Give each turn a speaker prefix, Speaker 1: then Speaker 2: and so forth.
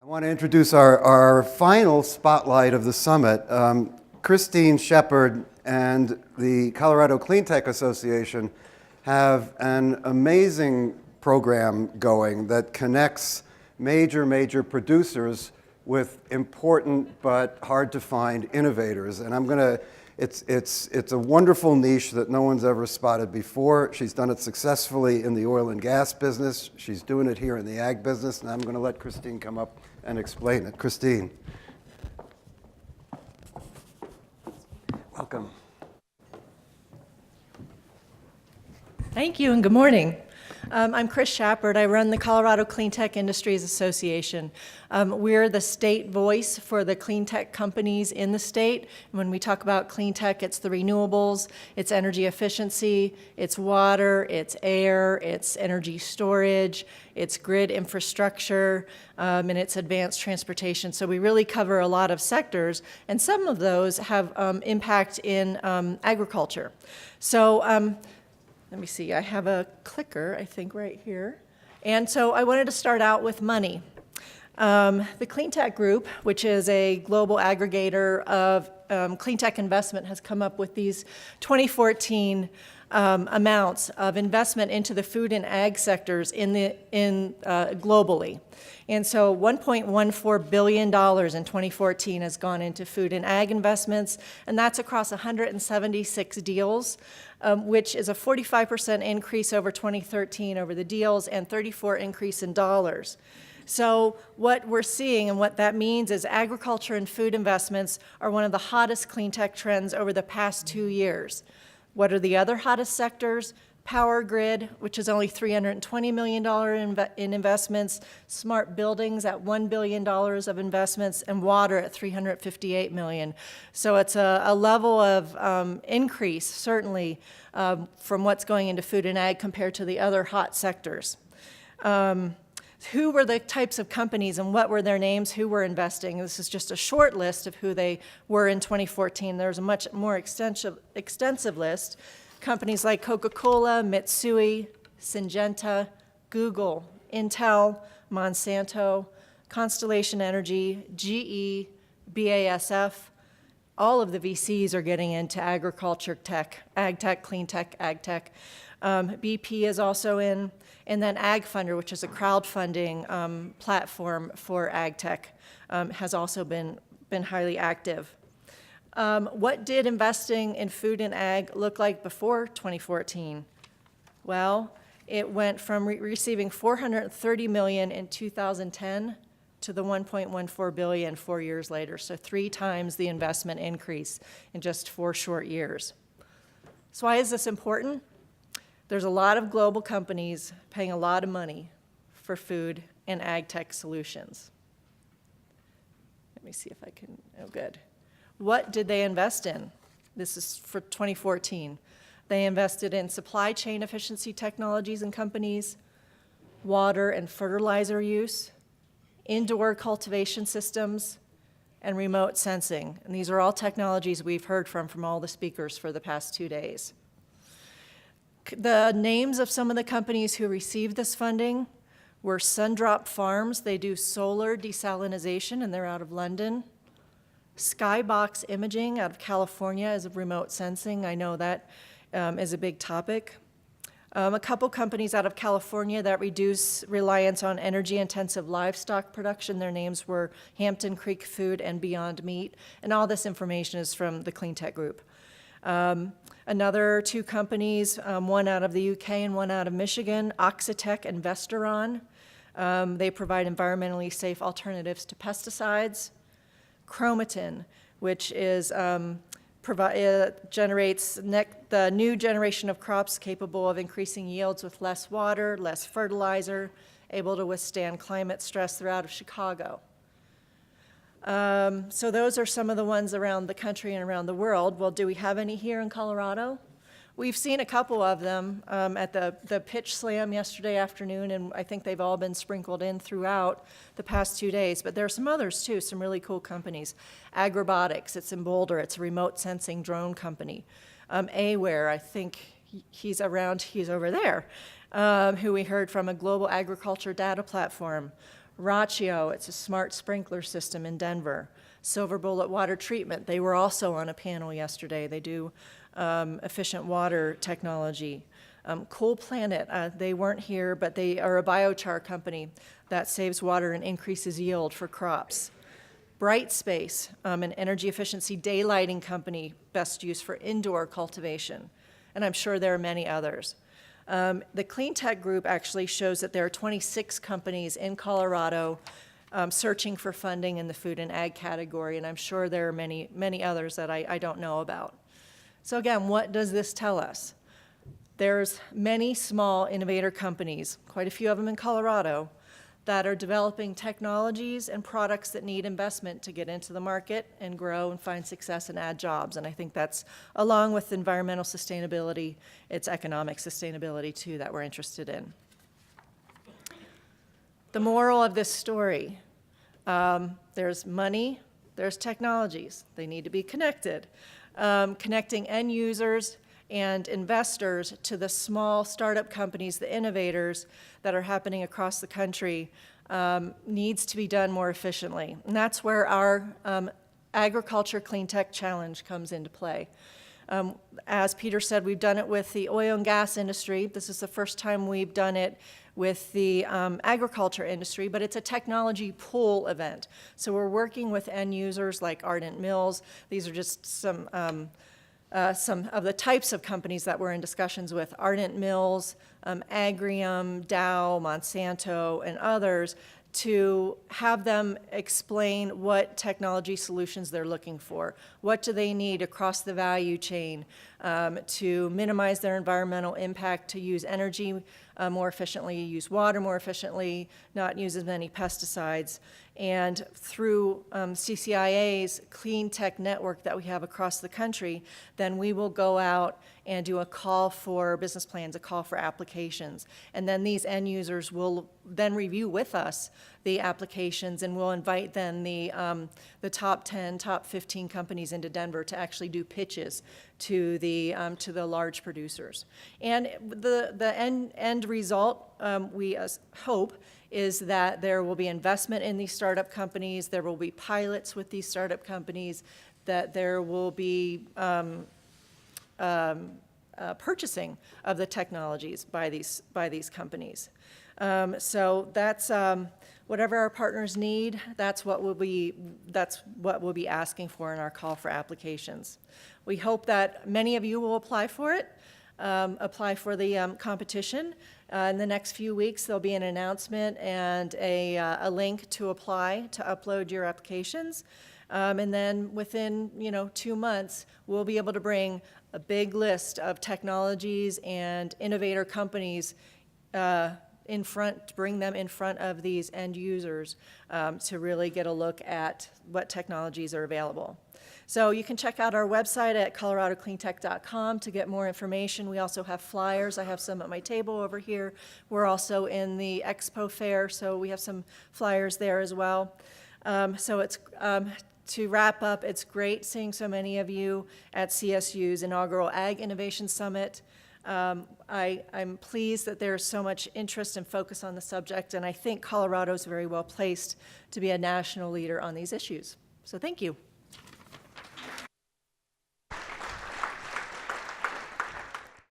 Speaker 1: I want to introduce our final spotlight of the summit. Christine Shapard and the Colorado Cleantech Association have an amazing program going that connects major producers with important but hard to find innovators. And it's a wonderful niche that no one's ever spotted before. She's done it successfully in the oil and gas business. She's doing it here in the ag business, and I'm going to let Christine come up and explain it. Christine. Welcome.
Speaker 2: Thank you and good morning. I'm Chris Shapard. I run the Colorado Cleantech Industries Association. We're the state voice for the cleantech companies in the state. When we talk about cleantech, it's the renewables, it's energy efficiency, it's water, it's air, it's energy storage, it's grid infrastructure, and it's advanced transportation. So we really cover a lot of sectors, and some of those have impact in agriculture. So let me see, I have a clicker, I think, right here. And so I wanted to start out with money. The Cleantech Group, which is a global aggregator of cleantech investment, has come up with these 2014 amounts of investment into the food and ag sectors globally. And so $1.14 billion in 2014 has gone into food and ag investments, and that's across 176 deals, which is a 45% increase over 2013 over the deals and 34% increase in dollars. So what we're seeing and what that means is agriculture and food investments are one of the hottest cleantech trends over the past 2 years. What are the other hottest sectors? Power grid, which is only $320 million in investments, smart buildings at $1 billion of investments, and water at $358 million. So it's a level of increase, certainly, from what's going into food and ag compared to the other hot sectors. Who were the types of companies and what were their names, who were investing? This is just a short list of who they were in 2014. There's a much more extensive list. Companies like Coca-Cola, Mitsui, Syngenta, Google, Intel, Monsanto, Constellation Energy, GE, BASF. All of the VCs are getting into agriculture tech, ag tech, clean tech, ag tech. BP is also in, and then AgFunder, which is a crowdfunding platform for ag tech, has also been highly active. What did investing in food and ag look like before 2014? Well, it went from receiving $430 million in 2010 to the $1.14 billion 4 years later, so 3 times the investment increase in just 4 short years. So why is this important? There's a lot of global companies paying a lot of money for food and ag tech solutions. Let me see if I can, oh good. What did they invest in? This is for 2014. They invested in supply chain efficiency technologies and companies, water and fertilizer use, indoor cultivation systems, and remote sensing. And these are all technologies we've heard from all the speakers for the past 2 days. The names of some of the companies who received this funding were Sundrop Farms. They do solar desalination, and they're out of London. Skybox Imaging out of California is remote sensing. I know that is a big topic. A couple companies out of California that reduce reliance on energy-intensive livestock production. Their names were Hampton Creek Food and Beyond Meat, and all this information is from the Cleantech Group. Another 2 companies, one out of the UK and one out of Michigan, Oxitec and Vesteron. They provide environmentally safe alternatives to pesticides. Chromatin, which is generates the new generation of crops capable of increasing yields with less water, less fertilizer, able to withstand climate stress. They're out of Chicago. So those are some of the ones around the country and around the world. Well, do we have any here in Colorado? We've seen a couple of them at the pitch slam yesterday afternoon, and I think they've all been sprinkled in throughout the past 2 days. But there are some others too, some really cool companies. Agrobotics, it's in Boulder, it's a remote sensing drone company. Aware, I think he's over there, who we heard from, a global agriculture data platform. Raccio, it's a smart sprinkler system in Denver. Silver Bullet Water Treatment, they were also on a panel yesterday. They do efficient water technology. Cool Planet, they weren't here, but they are a biochar company that saves water and increases yield for crops. Bright Space, an energy efficiency daylighting company, best used for indoor cultivation. And I'm sure there are many others. The Cleantech group actually shows that there are 26 companies in Colorado searching for funding in the food and ag category, and I'm sure there are many, many others that I don't know about. So again, what does this tell us? There's many small innovator companies, quite a few of them in Colorado, that are developing technologies and products that need investment to get into the market and grow and find success and add jobs. And I think that's, along with environmental sustainability, it's economic sustainability too that we're interested in. The moral of this story, there's money, there's technologies. They need to be connected. Connecting end users and investors to the small startup companies, the innovators that are happening across the country, needs to be done more efficiently. And that's where our Agriculture Cleantech Challenge comes into play. As Peter said, we've done it with the oil and gas industry. This is the first time we've done it with the agriculture industry, but it's a technology pool event. So we're working with end users like Ardent Mills. These are just some of the types of companies that we're in discussions with: Ardent Mills, Agrium, Dow, Monsanto, and others, to have them explain what technology solutions they're looking for. What do they need across the value chain to minimize their environmental impact, to use energy more efficiently, use water more efficiently, not use as many pesticides. And through CCIA's clean tech network that we have across the country, then we will go out and do a call for business plans, a call for applications. And then these end users will then review with us the applications, and we'll invite then the top 10, top 15 companies into Denver to actually do pitches to the large producers. And the end result, we hope, is that there will be investment in these startup companies, there will be pilots with these startup companies, that there will be purchasing of the technologies by these companies. So that's whatever our partners need. That's what we'll be asking for in our call for applications. We hope that many of you will apply for it. Apply for the competition. In the next few weeks, there'll be an announcement and a link to apply to upload your applications. And then within 2 months, we'll be able to bring a big list of technologies and innovator companies bring them in front of these end users to really get a look at what technologies are available. So you can check out our website at coloradocleantech.com to get more information. We also have flyers. I have some at my table over here. We're also in the Expo Fair, so we have some flyers there as well. So it's to wrap up, it's great seeing so many of you at CSU's inaugural Ag Innovation Summit. I'm pleased that there's so much interest and focus on the subject, and I think Colorado is very well placed to be a national leader on these issues. So thank you.